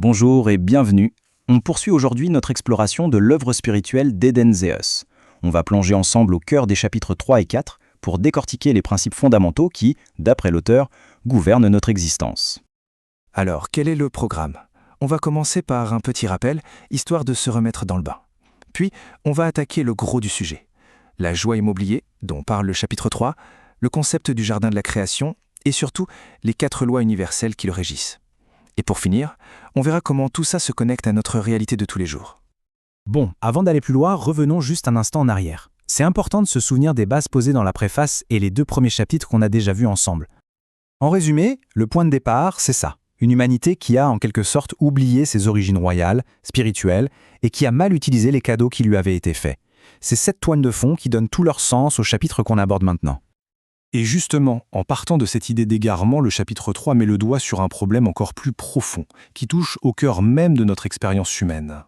Bonjour et bienvenue. On poursuit aujourd'hui notre exploration de l'œuvre spirituelle d'Eden Zeus. On va plonger ensemble au cœur des chapitres 3 et 4 pour décortiquer les principes fondamentaux qui, d'après l'auteur, gouvernent notre existence. Alors, quel est le programme? On va commencer par un petit rappel, histoire de se remettre dans le bain. Puis, on va attaquer le gros du sujet. La joie immobilier, dont parle le chapitre 3, le concept du jardin de la création, et surtout, les 4 lois universelles qui le régissent. Et pour finir, on verra comment tout ça se connecte à notre réalité de tous les jours. Bon, avant d'aller plus loin, revenons juste un instant en arrière. C'est important de se souvenir des bases posées dans la préface et les 2 premiers chapitres qu'on a déjà vus ensemble. En résumé, le point de départ, c'est ça. Une humanité qui a en quelque sorte oublié ses origines royales, spirituelles, et qui a mal utilisé les cadeaux qui lui avaient été faits. C'est cette toile de fond qui donne tout leur sens au chapitre qu'on aborde maintenant. Et justement, en partant de cette idée d'égarement, le chapitre 3 met le doigt sur un problème encore plus profond, qui touche au cœur même de notre expérience humaine.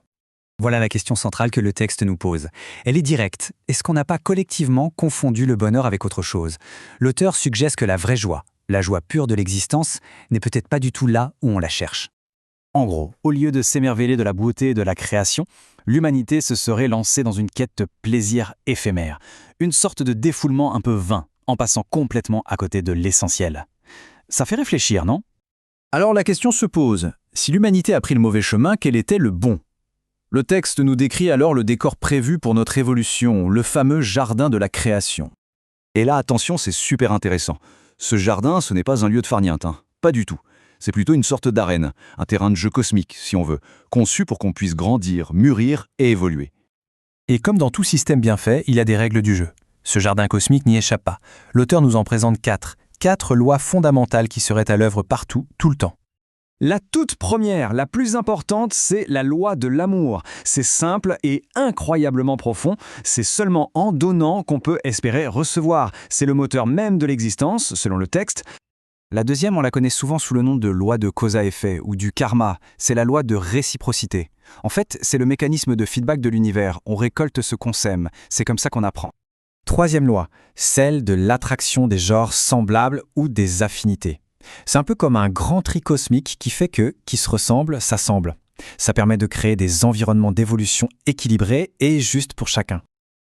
Voilà la question centrale que le texte nous pose. Elle est directe. Est-ce qu'on n'a pas collectivement confondu le bonheur avec autre chose? L'auteur suggère que la vraie joie, la joie pure de l'existence, n'est peut-être pas du tout là où on la cherche. En gros, au lieu de s'émerveiller de la beauté de la création, l'humanité se serait lancée dans une quête de plaisir éphémère, une sorte de défoulement un peu vain, en passant complètement à côté de l'essentiel. Ça fait réfléchir, non? Alors la question se pose, si l'humanité a pris le mauvais chemin, quel était le bon? Le texte nous décrit alors le décor prévu pour notre évolution, le fameux jardin de la création. Et là, attention, c'est super intéressant. Ce jardin, ce n'est pas un lieu de farniente, pas du tout. C'est plutôt une sorte d'arène, un terrain de jeu cosmique, si on veut, conçu pour qu'on puisse grandir, mûrir et évoluer. Et comme dans tout système bien fait, il y a des règles du jeu. Ce jardin cosmique n'y échappe pas. L'auteur nous en présente 4 lois fondamentales qui seraient à l'œuvre partout, tout le temps. La toute première, la plus importante, c'est la loi de l'amour. C'est simple et incroyablement profond. C'est seulement en donnant qu'on peut espérer recevoir. C'est le moteur même de l'existence, selon le texte. La deuxième, on la connaît souvent sous le nom de loi de cause à effet ou du karma. C'est la loi de réciprocité. En fait, c'est le mécanisme de feedback de l'univers. On récolte ce qu'on sème. C'est comme ça qu'on apprend. Troisième loi, celle de l'attraction des genres semblables ou des affinités. C'est un peu comme un grand tri cosmique qui fait que, qui se ressemble, s'assemble. Ça permet de créer des environnements d'évolution équilibrés et justes pour chacun.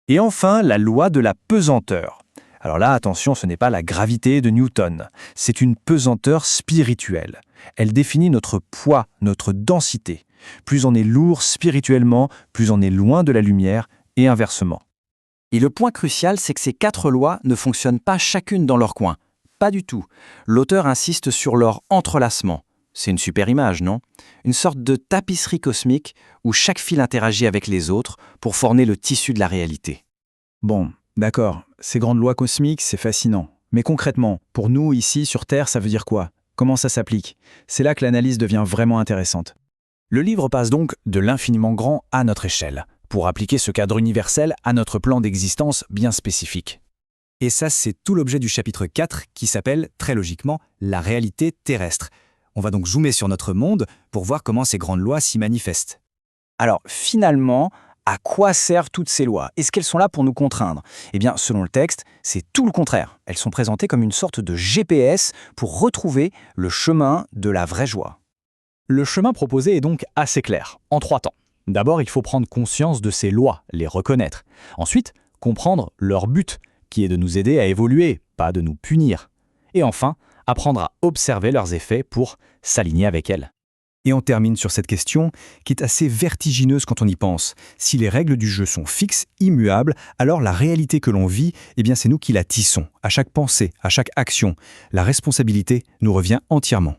Et enfin, la loi de la pesanteur. Alors là, attention, ce n'est pas la gravité de Newton, c'est une pesanteur spirituelle. Elle définit notre poids, notre densité. Plus on est lourd spirituellement, plus on est loin de la lumière et inversement. Et le point crucial, c'est que ces 4 lois ne fonctionnent pas chacune dans leur coin. Pas du tout. L'auteur insiste sur leur entrelacement. C'est une super image, non? Une sorte de tapisserie cosmique où chaque fil interagit avec les autres pour former le tissu de la réalité. Bon, d'accord, ces grandes lois cosmiques, c'est fascinant. Mais concrètement, pour nous, ici, sur Terre, ça veut dire quoi? Comment ça s'applique? C'est là que l'analyse devient vraiment intéressante. Le livre passe donc de l'infiniment grand à notre échelle, pour appliquer ce cadre universel à notre plan d'existence bien spécifique. Et ça, c'est tout l'objet du chapitre 4 qui s'appelle, très logiquement, la réalité terrestre. On va donc zoomer sur notre monde pour voir comment ces grandes lois s'y manifestent. Alors, finalement, à quoi servent toutes ces lois? Est-ce qu'elles sont là pour nous contraindre? Eh bien, selon le texte, c'est tout le contraire. Elles sont présentées comme une sorte de GPS pour retrouver le chemin de la vraie joie. Le chemin proposé est donc assez clair, en 3 temps. D'abord, il faut prendre conscience de ces lois, les reconnaître. Ensuite, comprendre leur but, qui est de nous aider à évoluer, pas de nous punir. Et enfin, apprendre à observer leurs effets pour s'aligner avec elles. Et on termine sur cette question qui est assez vertigineuse quand on y pense. Si les règles du jeu sont fixes, immuables, alors la réalité que l'on vit, eh bien c'est nous qui la tissons, à chaque pensée, à chaque action. La responsabilité nous revient entièrement.